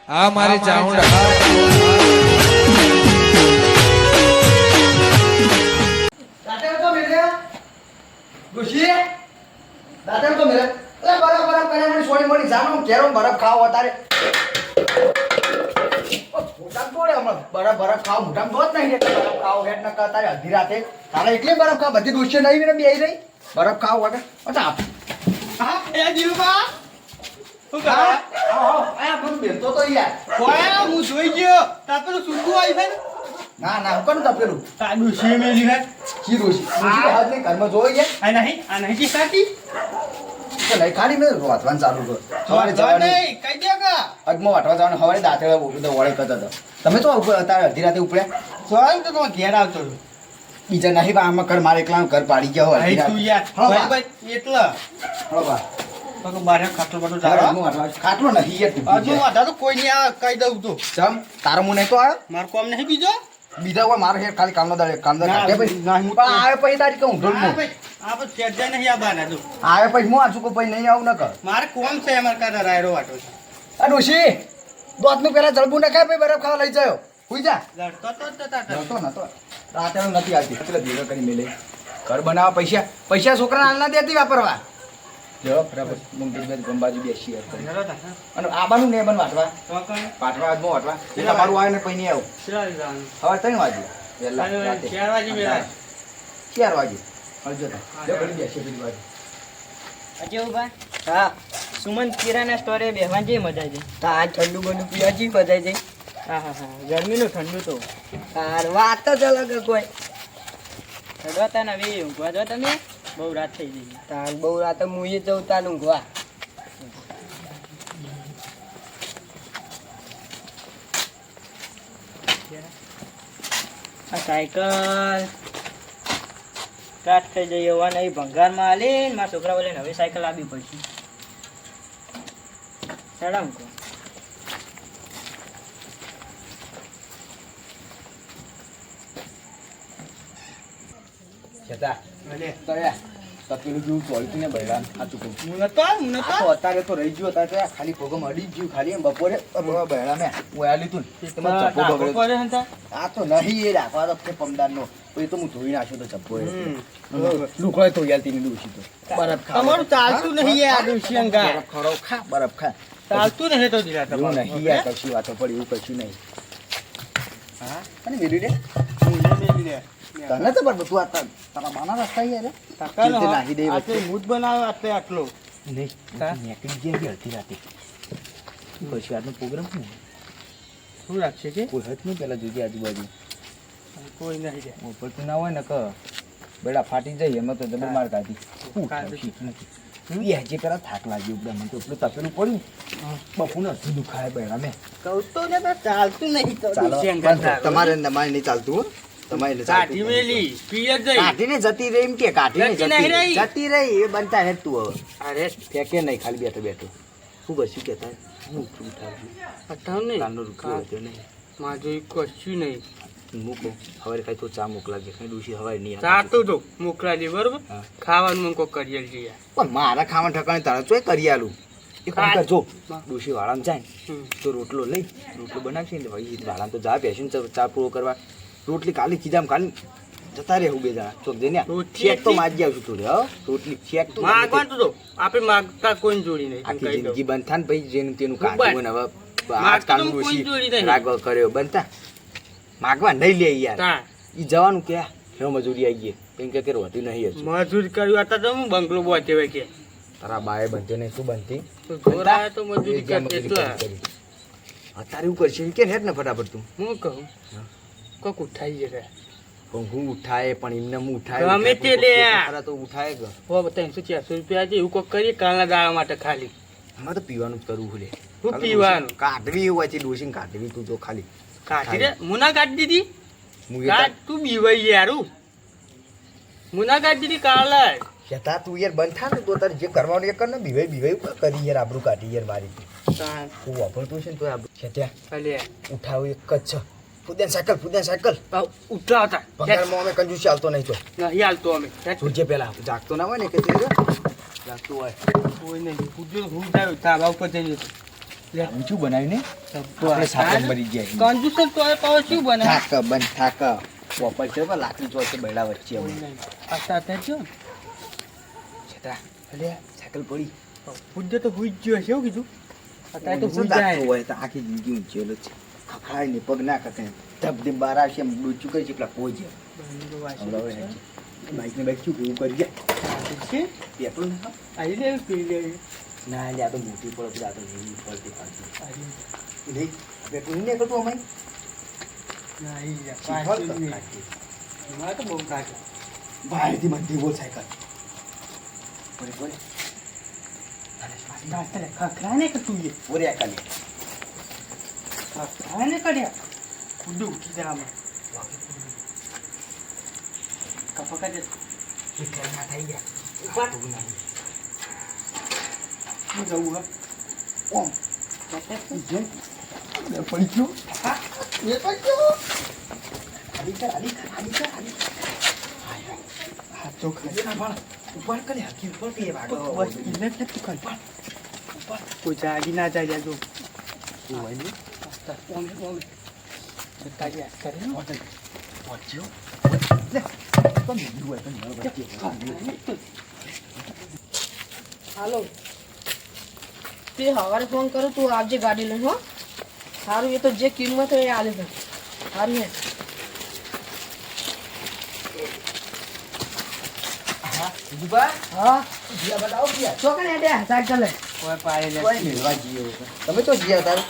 આ મારી ચાઉંડા દાદા તો મેલે ડોશી દાદા તો મેલે એ બરફ બરફ કરે મને સોડી મોડી જાનો કેરો બરફ ખાવ અતારે મોટા તોડે હમણાં બરફ ખાવ મોટા તો જ નહીં બરફ ખાવ હેડ ન કરતા અડધી રાતે તારે એટલે બરફ ખાવ બધી ડોશી નહીં ને બેહી રહી બરફ ખાવ વગર અચ્છા હા એ જીવબા શું કરે આ પણ બેલતો તો યાર કોયા હું જોઈ ગયો તા પેલું સુંદુ આવી છે ને ના ના હું કોણ તપેલું તાડું છે મેલી હે કી ડોશી ડોશી હાથ ને ઘરમાં જોઈ ગયા આ નહીં કી સાચી તો લઈ ખાલી મેં વાંચવાનું ચાલુ કર સવારે જો જવાનું નહીં કઈ દે કા અગમો વાટવા જવાનું હવારે દાંતે વળે કરતા હતા તમે તો અત્યારે અડધી રાતે ઉપડ્યા સોય તો તમે ઘેર આવતો રહ્યો બીજા નહીં પણ આમાં ઘર મારે એકલા ઘર પાડી ગયા હોય અહીં તું યાર હળો બા. ભાઈ એટલે હળો બા. તો બારે ખાટલો બધું તારે જાળો અગમો વાટવા ખાટલો નહીં યાર તું હજુ વાધા તો કોઈ નહીં આવે કહી દઉં તો ચમ તારો મું નહીં તો આવ્યો માર કોમ નહીં બીજો બીજા હોય મારે હેર ખાલી કામનો દાડે કામનો ના, કાઢે પછી ના, હું પણ આવે પછી તારી કહું ઢોલ આ ભાઈ આ પછી સેટ જાય નહીં આ બાના જો આવે પછી હું આછું પછી નહીં આવું ન કર મારે કોમ છે અમાર કાઢા રાયરો વાટો છે આ ડોશી દોતનું પેલા જળબું નખાય પછી બરફ ખાવા લઈ જાયો હુઈ જા લડતો તો જ તાતા નતો રાતે નથી આવતી એટલે ભેગા કરી મેલે ઘર બનાવવા પૈસા છોકરાને હાલ ના દેતી વાપરવા જો બરાબર મુંગીભાઈ ગંબાજી બેસી નરો તા અને આબાનું ને બન વાટવા તો કણ પાટવા આજમો વાટવા એ તમારું આવે ને પછી નહીં આવું ચલાવી જવાનું હવે 3 વાગે વહેલા 4 વાગે વેલા 4 વાગે હળજો તા જો ઘડી બેસી પેલી બાજુ અજયભાઈ હા સુમન કિરાના સ્ટોરે બેહવા જઈ મજા આવી જાય આ ઠંડુ બનું પીવા જઈ મજા આવી જાય હા હા હા ગરમીનું ઠંડુ તો તાર વાત જ અલગ કોઈ ચડવાતા ને હવે ઊંઘવા જો તમે બહુ રાત થઈ ગઈ તાર બહુ રાત હું એ જઉં તાર ઊંઘવા આ સાયકલ કાટ થઈ જઈ એવા નહીં ભંગારમાં આલી મારા છોકરા બોલે હવે સાયકલ આપવી પડશે સડમ કો છેતા અલે તો પેલું જેવું ચોલતું ને બૈરાન સાચું કહું હું નતો આ તો અત્યારે તો રહી ગયો અત્યારે તો ખાલી ભોગમ અડી જ ગયું ખાલી એમ બપોરે બૈરા મેં હું આ લીધું ને તેમાં ચપ્પો બગડ્યો આ તો નહીં એ રાખવા તો છે પમદારનો તો એ તો હું ધોઈ નાખ્યો તો ચપ્પો એ લુકડો તો યાર તેની ડૂસી તો બરફ ખા તમારું ચાલતું નહીં યાર દુષ્યંગા બરફ ખવડાવ ખા બરફ ખા ચાલતું નહીં તો દીરા એવું તમારું નહીં યાર કશી વાતો પડી એવું કશું નહીં હા અને વેરી રે તને તો પણ તું આ તારા બાના રસ્તા યાર તે નાખી દે આટલે મૂત બનાવે આટલે આટલો નહીં નીકળી ગયા અડધી રાતે પછી આજનો પ્રોગ્રામ શું શું રાખશે કે કોઈ હત નહીં પેલા જોજે આજુબાજુ કોઈ નહીં રે ઉપર તું ના હોય ને ક બેડા ફાટી જાય એમાં તો જબર માર કાઢી જે પેલા થાક લાગ્યો એકદમ મને તો એટલું તપેલું પડ્યું બપુને અડધું દુખાય બેડા મેં કહું તો ને તો ચાલતું નહીં તો ચાલો દુષ્યંગા પણ તમારે નહીં ચાલતું હો તમારે નહીં કાઢી ચાલતું મેલી પીએ જઈ કાઢીને જતી રહી એમ કે કાઢીને જતી નહીં રહી. જતી રહી એ બનતા હે તું હવે અરે ફેંકે નહીં ખાલી બેઠો બેઠો શું બસ્યું કેતા હું ઉઠાવ્યું અઠાવ નહીં કાનનો રૂપિયો હતો નહીં માજો કશું નહીં મૂકો હવે ખાઈ તો ચા મોકલાજે કઈ ડૂસી હવાય નહીં આવે. ચાતું તો મોકલાજી બરોબર હા. ખાવાનું મને કોઈ કરીએ છીએ પણ મારા ખાવા ઠકાણે તારા ચોય કરી આલું એ કોણ કરજો હા. ડોશી વાળામાં જાય તો રોટલો લઈ રોટલો બનાવશે ને ભાઈ વાળામાં તો જા બેસીને ચા પૂરો કરવા રોટલી કાલી ખીજામ કાલી જતા રહે હું બે જણા ચોક જઈને રોટલી ચેક તો માજી આવશું થોડી હો રોટલી ચેક તો માગવાનું તો આપણે માગતા કોઈ જોડી નહીં આખી કહી દઉં. જિંદગી બંધ થાય ને ભાઈ જેનું તેનું ખૂબ કાઢવું ને હવે આજકાલનું કોઈ ડોશી જોડી નહીં. રાગ કર્યો બનતા માગવા નહીં લે યાર તા ઈ જવાનું કે હેરો મજૂરી આવી ગઈ કેમ કે હોતી નહીં હજુ મજૂરી કર્યું હતા તો હું બંગલો બોતે હોય કે તારા બાએ બનતી નહીં શું બનતી તો જોર આવે તો મજૂરી કરે એટલા અત્યારે એવું કરશે કે હેડ ને ફટાફટ તું હું કહું કોક ઉઠાઈ જશે પણ હું ઉઠાય પણ એમને હું ઉઠાય ગમે તે લે. ખરા તો ઉઠાય કે હો 300-400 રૂપિયા છે એવું કોક કરીએ કાલના દાડા માટે ખાલી આમાં તો પીવાનું જ કરવું ભૂલે શું પીવાનું? કાઢવી એવું હોય છે ડોસીને કાઢવી તું તો ખાલી કાઢી રે મુના કાઢી દીધી હું કાઢ તું બીવાઈ યારું મુના કાઢી દીધી કાલે જતા તું યાર બંધ થા ને તો તારે જે કરવાનું એ કર ને બીવાઈ કરી યાર આબરૂ કાઢી યાર મારી હું વાપરતું છે ને તો આબરૂ છે ત્યાં અલે ઉઠાવ એક જ છે ફૂદ્યાન સાયકલ ઉઠલા હતા પગારમાં અમે કંજૂસી ચાલતો નહીં તો નહીં હાલતો અમે જોજે પેલા જાગતો ના હોય ને કે જાગતું હોય કોઈ નહીં પૂછ્યું હું જાવ ધાબા ઉપર જઈને ઊંચું બનાવ્યું ને આપણે સાપડ મરી ગયા કંજૂસ તો પાવ શું બને થાક બંધ થાક પોપર છે પણ લાકડી ચોકે બૈડા વચ્ચે અમે આ સાથે જો છેતા અલે સાયકલ પડી પૂજ્ય તો ભૂજ ગયો છે એવું કીધું અત્યારે તો ભૂજ ભૂજાય જાય હોય તો આખી જિંદગી ઊંચેલો છે ખખડાય ને પગ ના કકે ધબધબ બાર આવશે એમ ડૂચું કરી છે પેલા પહોંચે બાઈક ને બાઈક શું કેવું કરી ગયા પેટ્રોલ ના આવી લે પી લે ના લે આ તો મોટી પડે આ તો નહીં પડતી પાડતી નહીં પેટ્રોલ નહીં કરતું અમારી મારે તો બહુ કાઢે બહારથી મંદી બોલ સાયકલ બોલે બોલે ખખરા ને કે તું એ બોલે આ કાલે ખખરા ને કાઢ્યા કુડું ઉઠી જા આમાં કપકા દે ના થઈ ગયા ઉપર હું જવું હા ઓમ પડી ગયું હા એ પડી ગયું આલી કર હા તો ખરી ના પણ ઉપર કરે હકી ઉપર કે વાગો બસ ઇલેક્ટ તું કર કોઈ જાગી ના જાય જો શું હોય ને ઓમ તાજી આ કરે ને પહોંચ્યો લે તો નીકળું હોય તો મારો વચ્ચે હાલો તે સવારે ફોન કરું તું આવજે ગાડી લઈને હો સારું એ તો જે કિંમત હોય એ આલે છે સારું હે બીજુબા હા જીયા બતાવો જીયા ચોકને દે સાયકલ લે કોઈ પાડે લે કોઈ મેળવા જીયો તમે તો જીયા તાર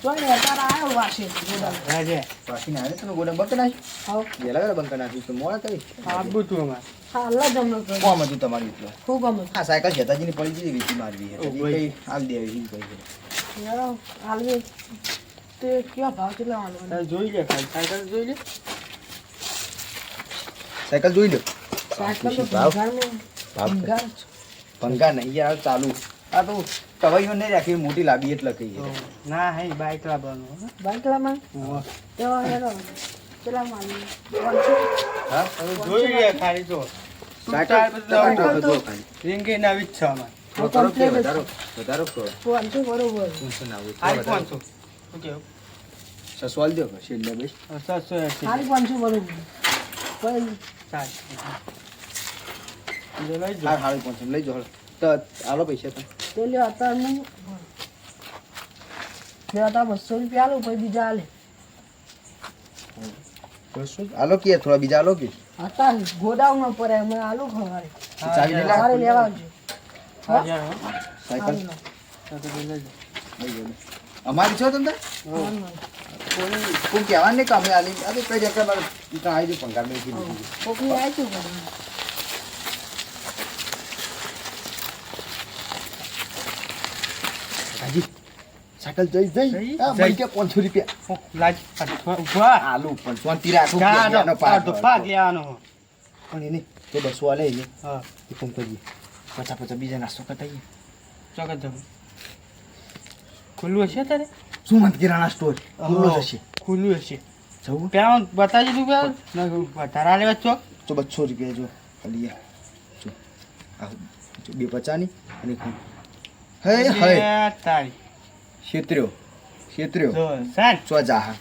ચોકને તારા આયો વાસે ગોડાઉન રાજે બાકી ના તમે ગોડમ બંધ નાખ્યું આવ વેલા વેલા બંધ નાખ્યું તો મોડા કરી આબુ તું અમાર હા અલ્લાહ જમનો કર કોમ હતું તમારી એટલો ખૂબ ગમે હા સાયકલ જતાજીની પડી ગઈ વીસી મારવી ઓ હતી ભાઈ. કઈ હાલ દેવી ઈ કઈ યાર હાલવે તે ક્યાં ભાવ કેટલા હાલવા તારે જોઈ લે ખાલી સાયકલ જોઈ લે સાયકલ જોઈ લો સાયકલ તો ભાવ? ભંગારમાં ભાવ ભંગાર છે. પંખા નહીં યાર ચાલુ આ તો તવાઈઓ નહીં રાખી મોટી લાંબી એટલે કહીએ ના હે બાઈક લાવવાનું બાઈક લામાં તેવા હેરો કેટલા માલી હા હવે જોઈ લે ખાલી જો સાયકલ સાયકલ તો- રિંગે નવી જ છે અમાર વધારો કે વધારો વધારો કરો પાંચસો બરોબર ટેન્શન ના આઈ હોય 500 શું કેવું સસવાલ દો કે છેલ્લે બેસ 780 ખાલી 500 બરોબર કોઈ ચાલ જો લઈ હા જો હાલ પહોંચે લઈ જાઓ તો આલો પૈસા તો તે લે અત્યારે નહીં બે હતા 200 રૂપિયા આલો પછી બીજા આલે બસો આલો કે થોડા બીજા આલો કે હતા ગોડાઉન માં પડે અમે આલુ ખવારે ચાવી લઈ લા. સવારે લેવા આવજો હા યાર સાયકલ તો લઈ લેજો લઈ જાઓ. અમારી છો તમને કોઈ કહેવા નહીં કે અમે આલી આ તો કઈ રીતે મારે ત્યાં આવી દઉં પંખા મેં કીધું કોકની આયતું કરે હાજી સાયકલ જઈ જઈ? હા મળી ગયા 500 રૂપિયા લાજ ઉભા આલુ પણ શાંતિ રાખો ગાડો એનો પાક ભાગ લેવાનો પણ એને તે બસો આલે એને હા એ ફોન કરીએ પચાસ પચાસ બીજા નાસ્તો કરતા આવીએ. ચોકત જવું ખુલ્લું હશે તારે સુમંત કિરાણા સ્ટોર ખુલ્લો જ હશે ખુલ્લું હશે જવું ત્યાં બતાવી દીધું કે વધારા લેવા ચોક તો 200 રૂપિયા જો ખાલી જો આ જો 250 અને હે હે તારી ક્ષેત્ર્યો ક્ષેત્ર્યો જો સાન સો જાહા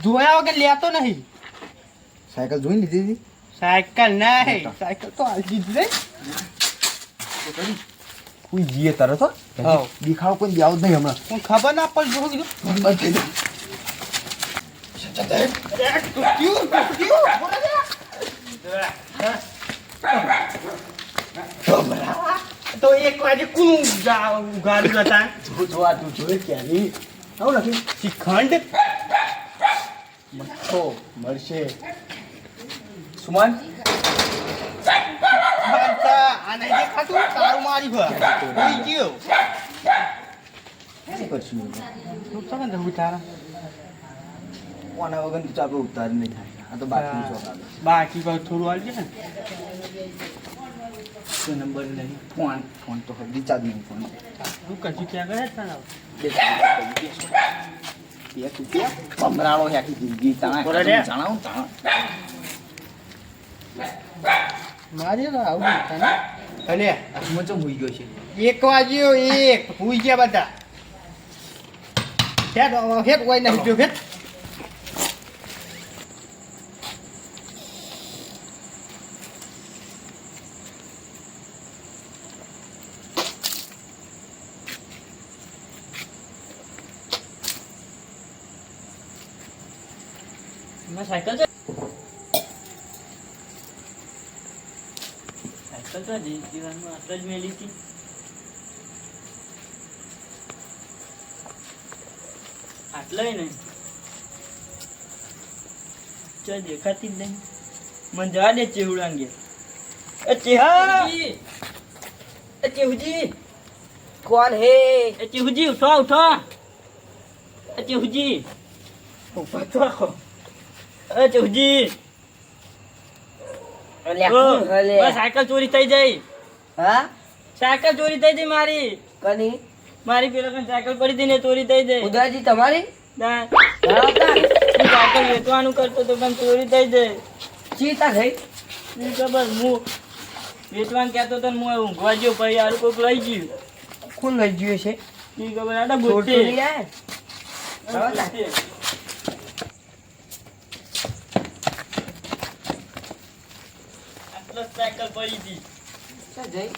જોયા વગર લેતો નહીં સાયકલ જોઈ લીધી હતી સાયકલ નહીં સાયકલ તો હાલ દીધી રે કોઈ જીએ તરત હો હાવ. દેખાડો કોઈ દેખાવ જ નહીં હમણાં હું ખબર ના પડે જો કીધું બંધ થઈ તો એક વાગે કું ગાડું હતા જો જો આ તું જોઈ ક્યારે આવું લખી શ્રીખંડ મઠ્ઠો મળશે સુમન આ નહીં દેખાતું તારું મારી ભર કોઈ ગયો શું કરશું નુકસાન જવું તારા કોના વગર તો આપણે ઉતાર નહીં થાય આ તો બાકી છો બાકી કોઈ થોડું હાલજે ને તો નંબર નહીં ફોન ફોન તો રિચાર્જ નહીં ફોન તું કશું ક્યાં ગયા તને બે રૂપિયા ભમરાળો છે આખી જિંદગી તાણા બોલે રે. જાણાવું તાણા મારી આવું તને અલે આ સુમન ચમ હોઈ ગયો છે એક વાગ્યો એક ભૂઈ ગયા બધા હેડ કોઈ નહીં જો હેડ એમાં સાયકલ છે સાયકલ તો જીવનમાં આટલા જ મેલી હતી આટલાય નહીં ચાલ દેખાતી જ નહીં મને જવા દે ચેહુડા અંગે એ ચેહા એ ચેહુજી કોણ હે એ ચેહુજી ઉઠો ઉઠો એ ચેહુજી ઉભા તો આખો એ ચેહુજી અલ્યા ઓ, કોણ હલે બસ સાયકલ ચોરી થઈ જાય હા સાયકલ ચોરી થઈ જાય મારી કની મારી પેલા કઈ સાયકલ પડી હતી ને ચોરી થઈ જાય ઉદાજી તમારી ના હા તા હું સાયકલ વેચવાનું કરતો તો પણ ચોરી થઈ જાય ચીતા થઈ ઈ ખબર હું વેચવાનું કહેતો તો ને હું ઊંઘવા ગયો પછી યાર કોઈક લઈ ગયું કોણ લઈ ગયો છે ઈ ખબર આડા ચોર ગોતે તો લઈ આયા? હા, તા. આટલો જ સાયકલ પડી હતી ચા જઈ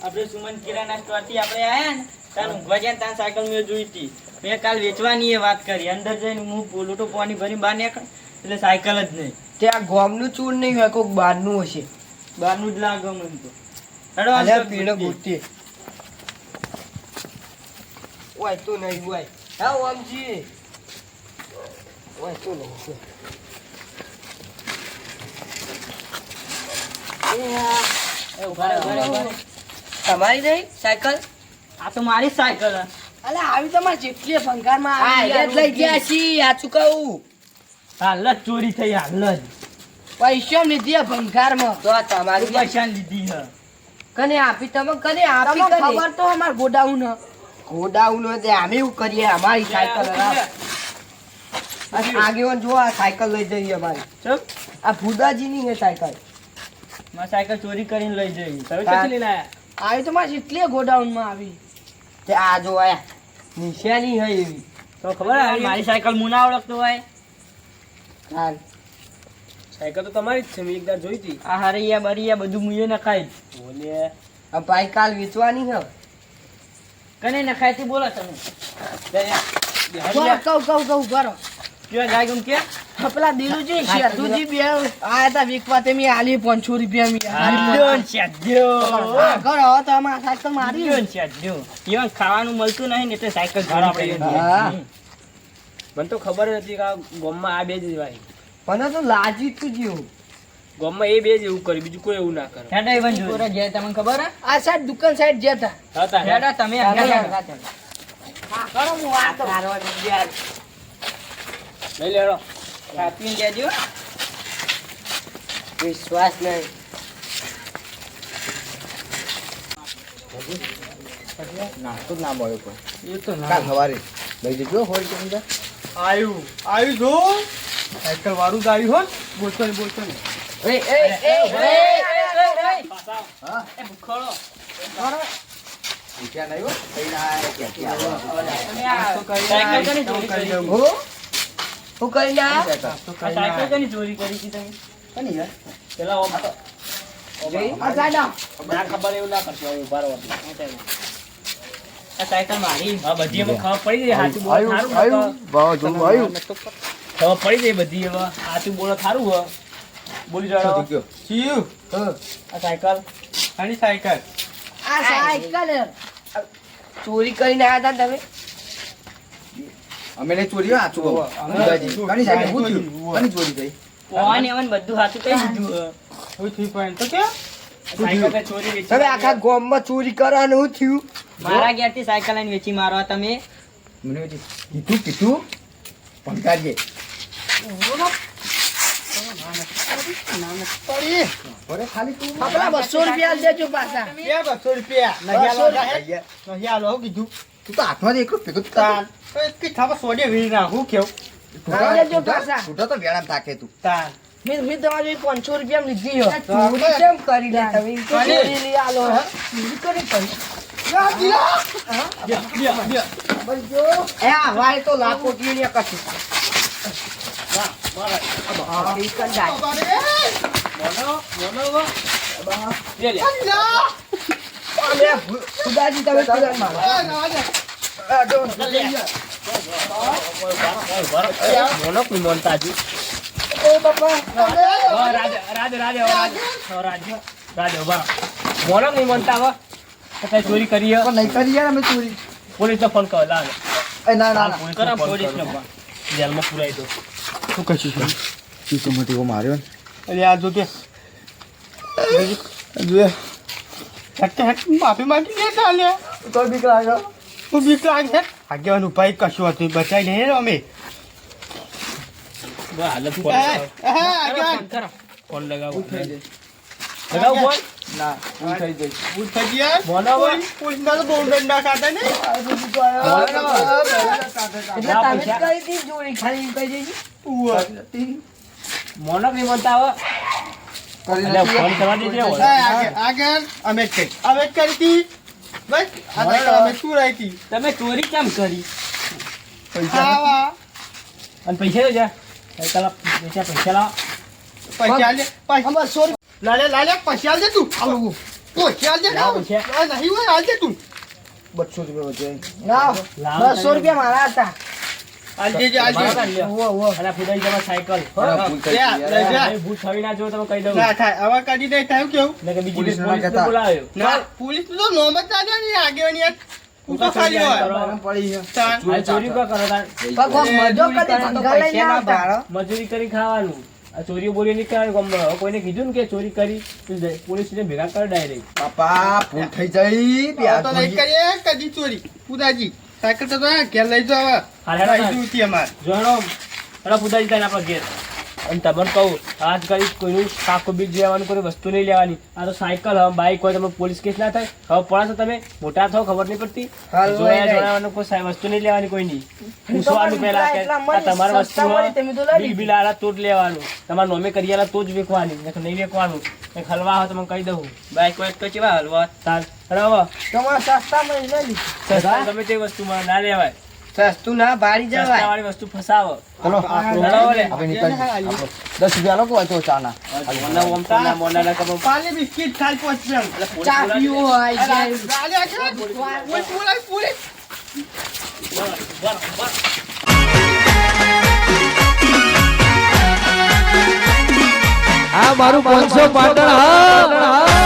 આપણે સુમન કિરાના સ્ટોરથી આપણે આયા ને ત્યાં ઊંઘવા ગયા ને ત્યાં સાયકલ મેં જોઈ હતી મેં કાલ વેચવાની એ વાત કરી અંદર જઈને હું લોટો પાણી ભરીને બહાર નીકળ એટલે સાયકલ જ નહીં ત્યાં ગામનું ચૂર નહીં હોય કોઈક બહારનું હશે બહારનું જ લાગે મને તો હેડો અલ્યા અંદર પીળો ગોતીએ. ગોતી ઓય તો નહીં ઓય હા ઓમજી ઓય તો નહીં એ ઉભા રહે, ઉભા રહે, ઉભા રહે. તમારી નહીં સાયકલ આ તો મારી જ સાયકલ હે. અલે આવી તમારે જેટલી ભંગારમાં આ આવી યાર લઈ ગયા છી આ ચુકાવું હાલ જ ચોરી થઈ હાલ જ પૈસા લીધી આ ભંગારમાં તો આ તમારી પૈસા લીધી હે કને આપી તમે કને આપી તમને ખબર તો અમાર ગોડાઉન ગોડાઉન તે અમે એવું કરીએ અમારી સાયકલ આગેવાન જો આ સાયકલ લઈ જઈએ અમારી ચલ આ ભુદાજીની છે સાયકલ મારી સાયકલ ચોરી કરીને લઈ જઈ તમે હા. ક્યાંથી લઈને આયા આવી તો મારી એટલી ગોડાઉનમાં આવી તે આ જો આયા નિશાની હે એવી તો ખબર હે મારી સાયકલ હું ના ઓળખતો હોય હાલ સાયકલ તો તમારી જ છે મેં એકવાર જોઈ હતી આ હરિયા બરિયા બધું મુએ નખાય બોલે આ ભાઈ કાલ વેચવાની છે કને નખાય તે બોલો તમે કહું બરો ક્યાં ગાય ગમ કે પેલા દિલુજી શેઠુજી બે આયા તા વીકવા તે મેં આલી 500 રૂપિયા મેં આલ્યોન છાડ્યો હા, ઘર હવે તો અમારા સાયકલ મારી આલ્યોન છાડ્યો ઈવન ખાવાનું મળતું નહીં ને એટલે સાયકલ ઘર આપણે ચોરી લઈએ. કરી. હા. મને તો ખબર જ હતી કે આ ગામમાં આ બે જ ભાઈ મને તો લાજી તું જેવું ગામમાં એ બે જ એવું કરે બીજું કોઈ એવું ના કરે હેડા ઈવન જોઈ ગયા તમને ખબર હે આ સાઈડ દુકાન સાઈડ જતા હતા હે? હેડા તમે હેડા. કરો હું વાત કરું. લઈ લેડો કાપીને દેજો વિશ્વાસ નહીં નાસ્તો જ ના મળ્યો કોઈ એ તો કાલ સવારે લઈ જજો હોય તો અંદર આવ્યું જો સાયકલ વાળું જ આવ્યું હો બોલતો ને બોલતો ને હા એ ભૂખોળો પૂછ્યા નહીં હો કઈ ના આયા ક્યાંથી આવ્યા? તમે આ સાયકલ કની ચોરી કરી હતી? હું કરીને આયા? આ સાયકલ કની ચોરી કરી હતી તમે કોની યાર? પેલા ઓમ જઈ. આ સાઈડ આવ. ના ખબર એવું ના કરતો ઉભા રહો આ સાયકલ મારી હા બધી એમાં ખબર પડી જાય સાચું બોલો આવ્યું, થારું આવ્યું. વાવાઝોડું આવ્યું. ખબર પડી જાય બધી એમાં સાચું બોલો થારું હો બોલી શું જાડો થઈ ગયો? ચિયું હા. આ સાયકલ આની સાયકલ આ સાયકલ ચોરી કરીને આયા તા તમે અમે નહીં ચોરી હો, સાચું કહું. અમે અંદાજી. કોની સાયકલ? ચોરી, શું થયું? કોની ચોરી થઈ? કોણ એવન બધું હાથું કઈ દીધું હે? શું થયું પણ તો કે સાયકલ તે ચોરી વેચી તમે આખા ગામમાં ચોરી કરવાનું શું થયું મારા ઘેરથી સાયકલ લઈને વેચી મારવા તમે મને એવું કીધું ભંગારીએ. અરે ખાલી તું આપણા 200 રૂપિયા દેજો પાછા કે 200 રૂપિયા 200 રૂપિયા. નહીં આલો હું કીધું તું તો હાથમાં જ એકલું ભેગું જ કરતો. તો એક થાપા સોડે વીરી નાખું કેવું છૂટા- લેજો છૂટા- પાછા. છૂટા તો વેળામાં તાકે તું. તાન મેં તમારી 500 રૂપિયા લીધી હો ચોરી કેમ કરી લે તમે? ચોરી લઈ આલો હે. ચોરી કરી એ આ વાય તો લાપોટી ને કશું સુદાજી તમે તિરાન મારો મોનક ની મોનતા હજુ મોનક ની મોનતા હવે કઈ ચોરી કરી હે? પણ નહીં કરી યાર અમે ચોરી. પોલીસ નો ફોન કરો લાવ એ ના ના ના. કરા પોલીસ નો જેલમાં પુરાઈ દો. શું કશું છે? ચીસો મોટીઓ માર્યો ને. અરે આ જો કે જોઈએ. માફી માંગી લે ચાલે તો બીક લાગે. તું બીક લાગે આગેવાનું ભાઈ કશું હતું બચાવી લઈએ ને અમે ફોન લગાવો લગાવો ફોન ના હું થઈ જઈશ. પોલીસ ના તો બહુ દંડા ખાતા ને એટલે તમે જ કરી હતી ચોરી ખાલી કહી દેજી મોનક નહીં બનતા હવે એટલે ફોન કરવા દેજે અમે જ કરી હતી બસ અમે શું રહી હતી તમે ચોરી કેમ કરી આવા અને પૈસા તો જા પૈસા લાવો પૈસા લે લાલે પૈસા લે તું આવું પૈસા લે લાવ પૈસા. નહીં હોય આલ દે તું 200 રૂપિયા વધે. ના લાવ 200 રૂપિયા મારા હતા આલ દેજે આલ દે અને ફુદાઈ જમા સાયકલ બરાબર, ભૂલ થઈ ગઈ યાર. એ ભૂત થવી ના જો તમે કહી દઉં ના થાય આવા કાઢી દે થાય કેવું ને કે બીજી પોલીસને પોલીસ કહેતા. બોલાવ્યો ના પોલીસ તો નોમ જ ના દે ને આગેવાની યાર તું તો ખાલી હોય ગરમ પડી છે. તાન. આ ચોરી કો કરો તાર પણ કોક મજો કરી ભંગા લઈને આવતા મજૂરી કરી ખાવાનું આ ચોરીઓ બોરીઓ નહીં કરવાની ગમમાં. હવે કોઈને કીધું ને કે ચોરી કરી પોલીસ ને ભેગા કરે ડાયરેક્ટ બાપા ભૂલ થઈ જઈ. બે આવું હાથ તો નહીં ભાંગી. કરીએ કદી ચોરી પુદાજી સાયકલ તો ઘેર લઈ જાવ હાલે લઈ જવું અમારે જોડો હડો ફુદાજી થાય આપણા ઘેર અને તમને કહું આજ કરી કોઈનું કાકો બીજ લેવાનું કોઈ વસ્તુ નહીં લેવાની. આ તો સાયકલ હવે બાઈક હોય તમે પોલીસ કેસ ના થાય. હવે પડાશો તમે મોટા થાવ ખબર નહીં પડતી હાલ જોયા હોય જોડાવાનું કોઈ વસ્તુ નહીં લેવાની કોઈની તો પૂછવાનું પણ પહેલા કે એટલા આ મળી, તમારી સસ્તા વસ્તુ મળી, તમે તો લઈ બિલ બિલ આલા તો જ લેવાનું. તમારે નોમે કરી આલા તો જ વેચવાની નહીં વેચવાનું. હલવા હોય તો મને કહી દઉં બાઈક વાઈક તો ચેવા હલવા તાર હરાવો તમારે સસ્તા મળી લઈ લીધું સસ્તા ગમે તે વસ્તુમાં ના લેવાય. સસ્તું ના ભારી જવાય સસ્તાવાળી વસ્તુ ફસાવો. ચલો હરાવો લે. આપણે નીકળીએ. આપણો 10 રૂપિયા લોકો હોય તો ચાના. મોના ઓમતા ના મોના ના કબો. પાલે બિસ્કિટ ખાલી પહોંચ્યા ચા પીવો હોય જાય. લાલે આગળ પોલીસ આ મારું 500 પાટણ હા